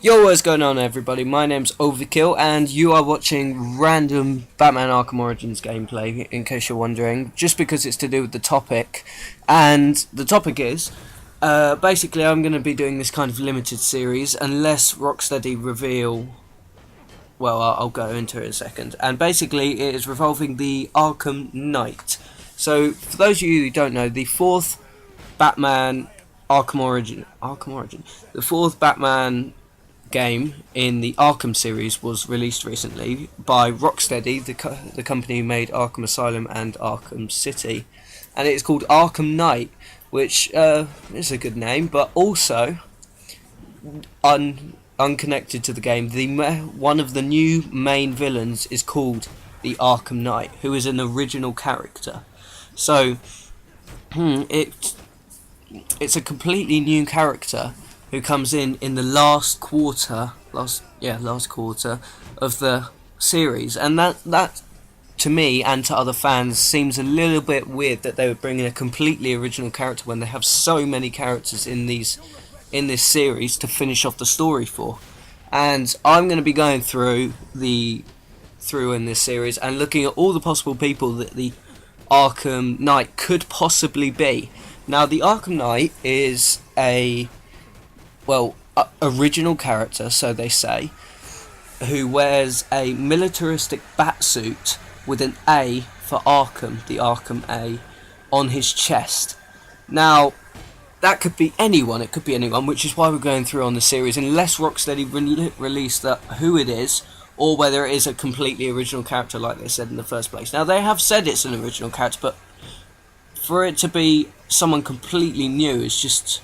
Yo, what's going on, everybody? My name's Overkill, and you are watching random Batman Arkham Origins gameplay, in case you're wondering, just because it's to do with the topic. And the topic is, basically I'm going to be doing this kind of limited series, unless Rocksteady reveal... Well, I'll go into it in a second. And basically, it is revolving the Arkham Knight. So, for those of you who don't know, the fourth Batman Arkham Origin, the fourth Batman game in the Arkham series was released recently by Rocksteady, the company who made Arkham Asylum and Arkham City, and it's called Arkham Knight, which is a good name, but also unconnected to the game. One of the new main villains is called the Arkham Knight, who is an original character. So it's a completely new character who comes in the last quarter of the series, and that to me and to other fans seems a little bit weird that they would bring in a completely original character when they have so many characters in this series to finish off the story for. And I'm going to be going through in this series and looking at all the possible people that the Arkham Knight could possibly be. Now, the Arkham Knight is original character, so they say, who wears a militaristic batsuit with an A for Arkham, the Arkham A, on his chest. Now, that could be anyone, which is why we're going through on the series, unless Rocksteady release who it is, or whether it is a completely original character like they said in the first place. Now, they have said it's an original character, but for it to be someone completely new is just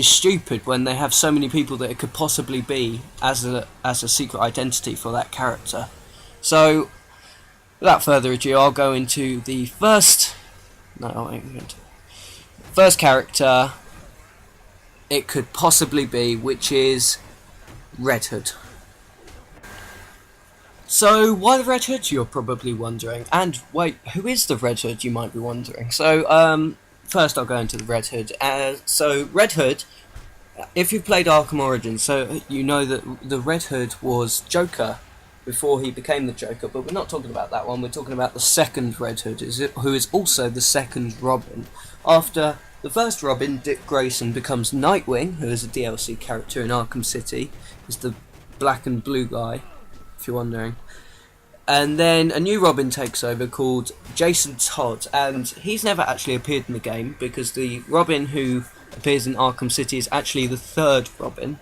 stupid when they have so many people that it could possibly be as a secret identity for that character. So, without further ado, I'll go into the first character it could possibly be, which is Red Hood. So, why the Red Hood, you're probably wondering. And wait, who is the Red Hood, you might be wondering. So, first I'll go into the Red Hood. So, Red Hood, if you've played Arkham Origins, so you know that the Red Hood was Joker before he became the Joker, but we're not talking about that one, we're talking about the second Red Hood, who is also the second Robin. After the first Robin, Dick Grayson, becomes Nightwing, who is a DLC character in Arkham City, is the black and blue guy, if you're wondering. And then a new Robin takes over called Jason Todd, and he's never actually appeared in the game because the Robin who appears in Arkham City is actually the third Robin,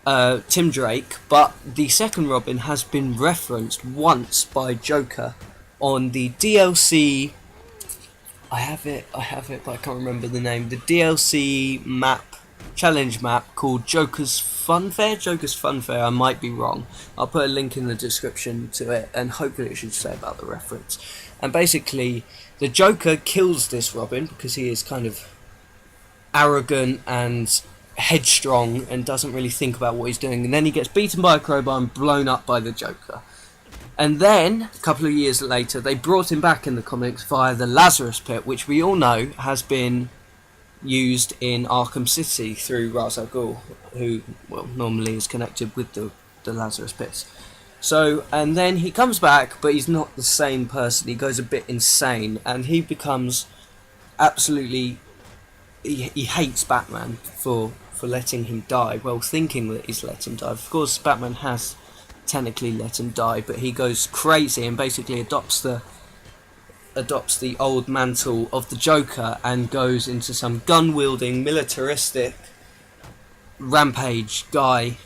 Tim Drake, but the second Robin has been referenced once by Joker on the DLC. I have it, but I can't remember the name. The DLC challenge map called Joker's Funfair, I might be wrong. I'll put a link in the description to it, and hopefully it should say about the reference. And basically, the Joker kills this Robin because he is kind of arrogant and headstrong and doesn't really think about what he's doing, and then he gets beaten by a crowbar and blown up by the Joker. And then, a couple of years later, they brought him back in the comics via the Lazarus Pit, which we all know has been used in Arkham City through Ra's al Ghul, who normally is connected with the Lazarus Pits. So, and then he comes back, but he's not the same person. He goes a bit insane, and he becomes absolutely... He hates Batman for letting him die, well, thinking that he's let him die. Of course, Batman has technically let him die, but he goes crazy and basically adopts the old mantle of the Joker and goes into some gun-wielding, militaristic rampage guy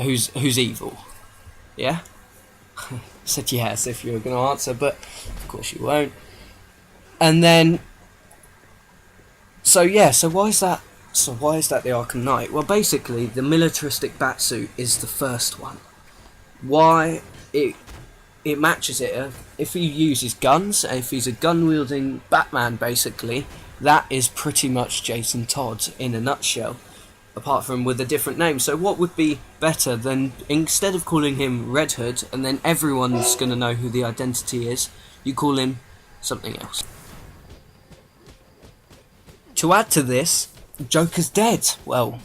who's evil. Yeah? Said yes if you were going to answer, but of course you won't. And then, so why is that the Arkham Knight? Well, basically, the militaristic batsuit is the first one. Why it matches it. If he uses guns, if he's a gun-wielding Batman, basically, that is pretty much Jason Todd in a nutshell, apart from with a different name. So what would be better than, instead of calling him Red Hood, and then everyone's going to know who the identity is, you call him something else. To add to this, Joker's dead. Well,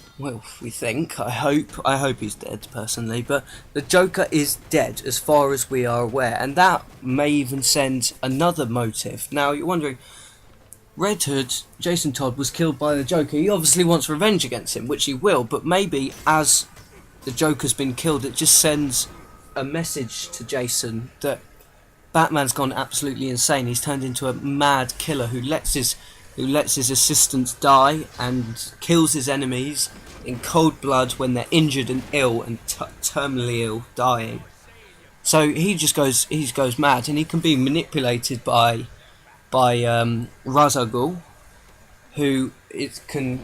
we think. I hope he's dead personally. But the Joker is dead, as far as we are aware, and that may even send another motive. Now you're wondering, Red Hood, Jason Todd, was killed by the Joker. He obviously wants revenge against him, which he will. But maybe as the Joker's been killed, it just sends a message to Jason that Batman's gone absolutely insane. He's turned into a mad killer who lets his assistants die and kills his enemies in cold blood when they're injured and ill and terminally ill, dying. So he goes mad, and he can be manipulated by Ra's al Ghul, who can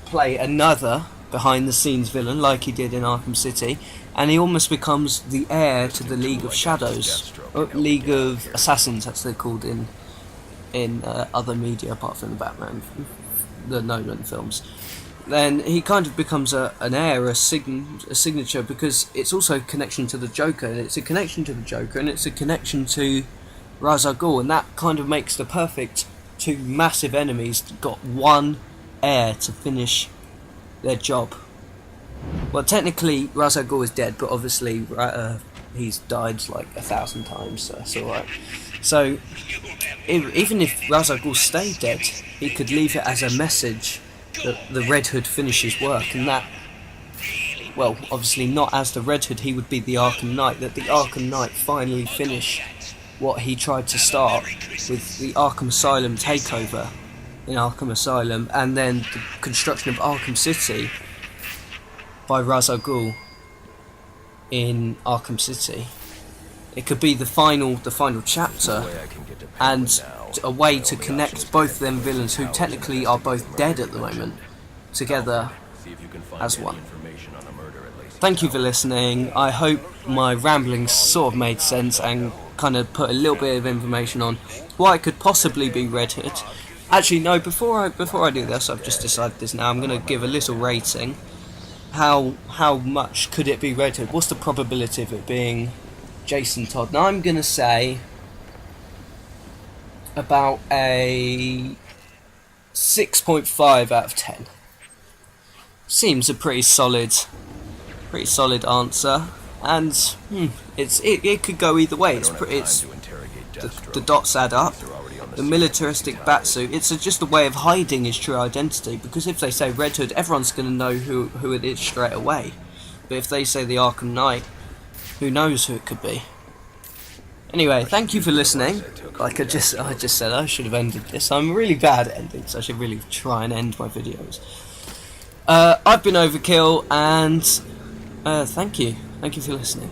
play another behind the scenes villain like he did in Arkham City, and he almost becomes the heir to the League of Shadows, or League of Assassins, as they're called in other media apart from the Batman, the Nolan films. Then he kind of becomes an heir, a signature, because it's also a connection to the Joker, and it's a connection to the Joker, and it's a connection to Ra's al Ghul, and that kind of makes the perfect two massive enemies that got one heir to finish their job. Well, technically Ra's al Ghul is dead, but obviously he's died like 1,000 times, so that's alright. So even if Ra's al Ghul stayed dead, he could leave it as a message that the Red Hood finishes work, and that, well, obviously not as the Red Hood, he would be the Arkham Knight, that the Arkham Knight finally finish what he tried to start with the Arkham Asylum takeover in Arkham Asylum, and then the construction of Arkham City by Ra's al Ghul in Arkham City. It could be the final chapter, and a way to connect both them villains, who technically are both dead at the moment, together as one. Thank you for listening. I hope my ramblings sort of made sense and kind of put a little bit of information on why it could possibly be Red Hood. Actually, no, before I do this, I've just decided this now, I'm going to give a little rating. How much could it be Red Hood? What's the probability of it being Jason Todd? Now I'm going to say about a 6.5 out of 10. Seems a pretty solid answer, and it could go either way. The dots add up. The militaristic batsuit, it's just a way of hiding his true identity, because if they say Red Hood, everyone's going to know who it is straight away. But if they say the Arkham Knight, who knows who it could be. Anyway, thank you for listening. Like I just said, I should have ended this. I'm really bad at endings, so I should really try and end my videos. I've been Overkill, and thank you for listening.